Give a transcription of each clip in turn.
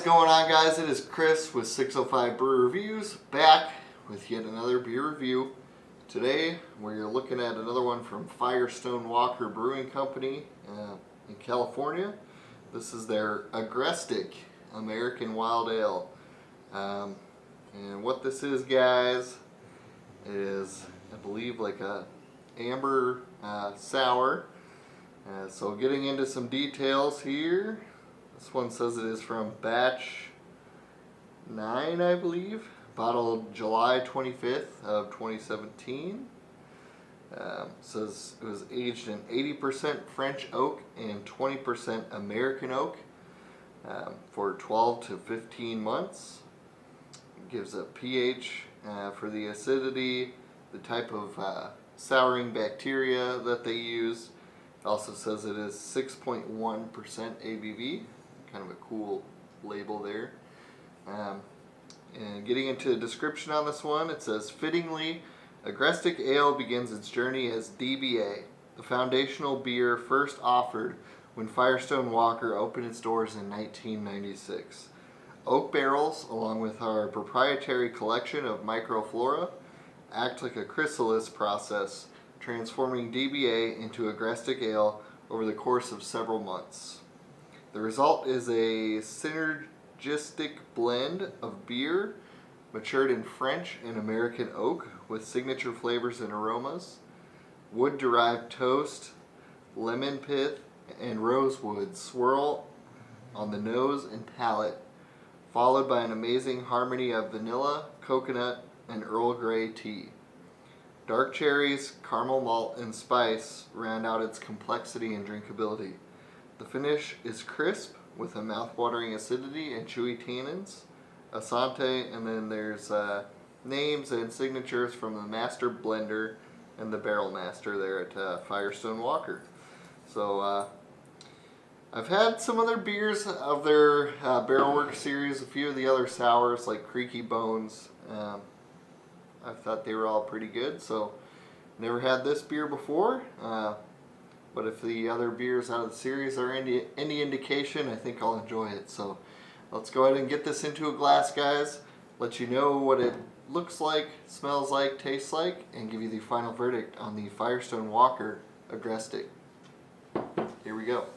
going on, guys? It is Chris with 605 Brew Reviews, back with yet another beer review. Today we're looking at another one from Firestone Walker Brewing Company in California. This is their Agrestic American Wild Ale. And what this is, guys, is I believe like a amber sour. So getting into some details here. This one says it is from batch 9, I believe, bottled July 25th of 2017. Says it was aged in 80% French oak and 20% American oak for 12 to 15 months. It gives a pH for the acidity, the type of souring bacteria that they use. It also says it is 6.1% ABV. Kind of a cool label there. And getting into the description on this one, it says, fittingly, Agrestic Ale begins its journey as DBA, the foundational beer first offered when Firestone Walker opened its doors in 1996. Oak barrels, along with our proprietary collection of microflora, act like a chrysalis process, transforming DBA into Agrestic Ale over the course of several months. The result is a synergistic blend of beer matured in French and American oak with signature flavors and aromas, wood-derived toast, lemon pith, and rosewood swirl on the nose and palate, followed by an amazing harmony of vanilla, coconut, and Earl Grey tea. Dark cherries, caramel malt, and spice round out its complexity and drinkability. The finish is crisp with a mouthwatering acidity and chewy tannins, a santé, and then there's names and signatures from the master blender and the barrel master there at Firestone Walker. So I've had some other beers of their barrel work series, a few of the other sours like Creaky Bones. I thought they were all pretty good, so never had this beer before. But if the other beers out of the series are any indication, I think I'll enjoy it. So let's go ahead and get this into a glass, guys. Let you know what it looks like, smells like, tastes like, and give you the final verdict on the Firestone Walker Agrestic. Here we go.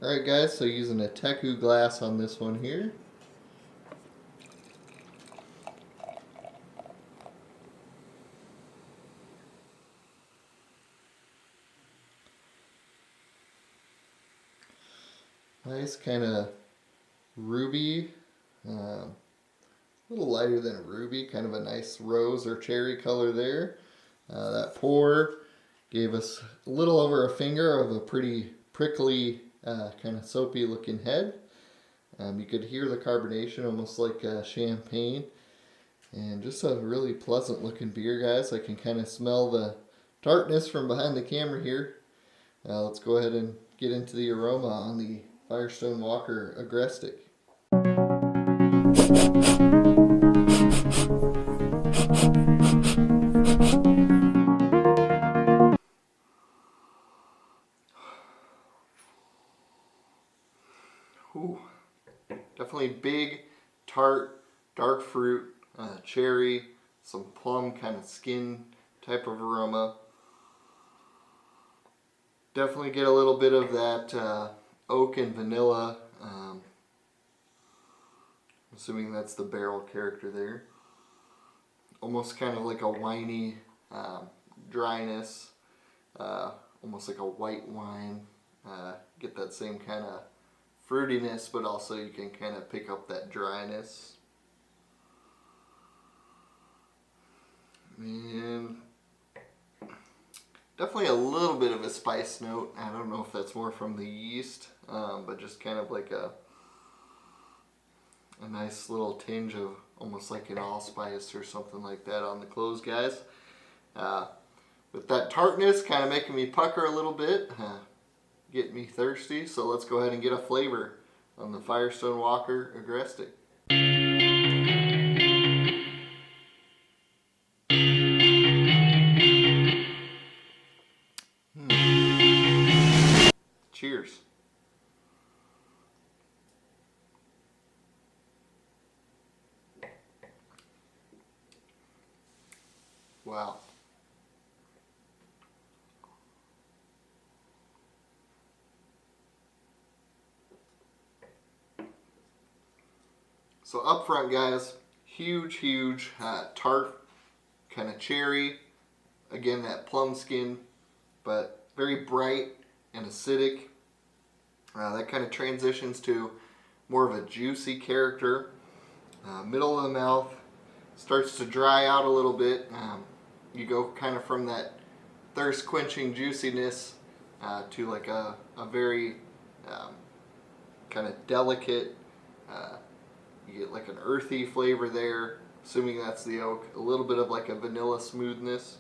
Alright, guys, so using a Teku glass on this one here. Nice kind of ruby, a little lighter than a ruby, kind of a nice rose or cherry color there. That pour gave us a little over a finger of a pretty prickly, kind of soapy looking head. You could hear the carbonation almost like champagne, and just a really pleasant looking beer, guys. I can kind of smell the tartness from behind the camera here. Let's go ahead and get into the aroma on the Firestone Walker Agrestic. Ooh, definitely big, tart, dark fruit, cherry, some plum kind of skin type of aroma. Definitely get a little bit of that oak and vanilla. I'm assuming that's the barrel character there. Almost kind of like a winey dryness, almost like a white wine. Get that same kind of fruitiness, but also you can kind of pick up that dryness. And definitely a little bit of a spice note. I don't know if that's more from the yeast, but just kind of like a nice little tinge of almost like an allspice or something like that on the close, guys. With that tartness kind of making me pucker a little bit, getting me thirsty. So let's go ahead and get a flavor on the Firestone Walker Agrestic. Cheers. Wow. So up front, guys, huge tart, kind of cherry. Again, that plum skin, but very bright and acidic. That kind of transitions to more of a juicy character. Middle of the mouth starts to dry out a little bit. You go kind of from that thirst quenching juiciness to like a very kind of delicate, you get like an earthy flavor there, assuming that's the oak. A little bit of like a vanilla smoothness.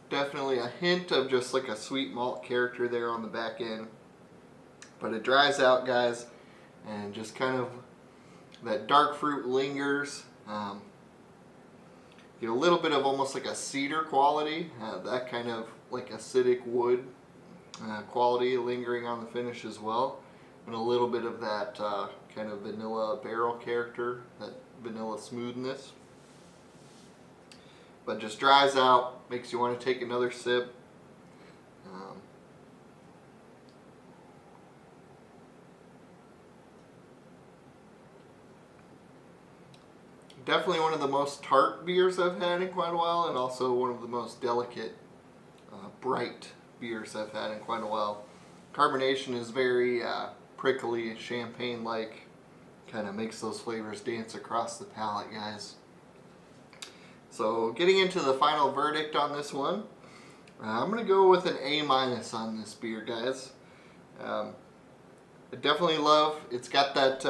Definitely a hint of just like a sweet malt character there on the back end. But it dries out, guys, and just kind of that dark fruit lingers. Get a little bit of almost like a cedar quality, that kind of like acidic wood quality lingering on the finish as well. And a little bit of that kind of vanilla barrel character, that vanilla smoothness. But just dries out, makes you want to take another sip. Definitely one of the most tart beers I've had in quite a while, and also one of the most delicate, bright beers I've had in quite a while. Carbonation is very prickly, champagne-like, kind of makes those flavors dance across the palate, guys. So getting into the final verdict on this one, I'm going to go with an A- on this beer, guys. I definitely love, it's got that,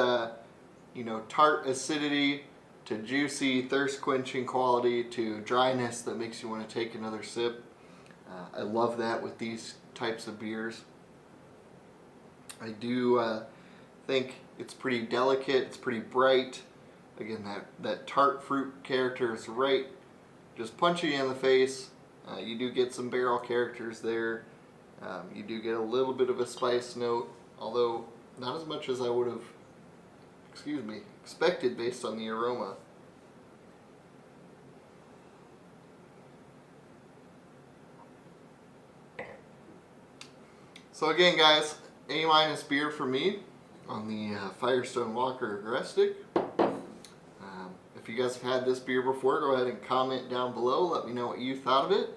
tart acidity to juicy, thirst quenching quality to dryness that makes you want to take another sip. I love that with these types of beers. I do think it's pretty delicate, it's pretty bright. Again, that tart fruit character is right, just punching you in the face. You do get some barrel characters there. You do get a little bit of a spice note, although not as much as I would have, expected based on the aroma. So again, guys, A- beer for me on the Firestone Walker Agrestic. If you guys have had this beer before, go ahead and comment down below. Let me know what you thought of it.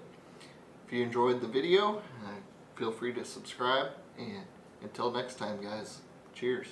If you enjoyed the video, feel free to subscribe. And until next time, guys, cheers.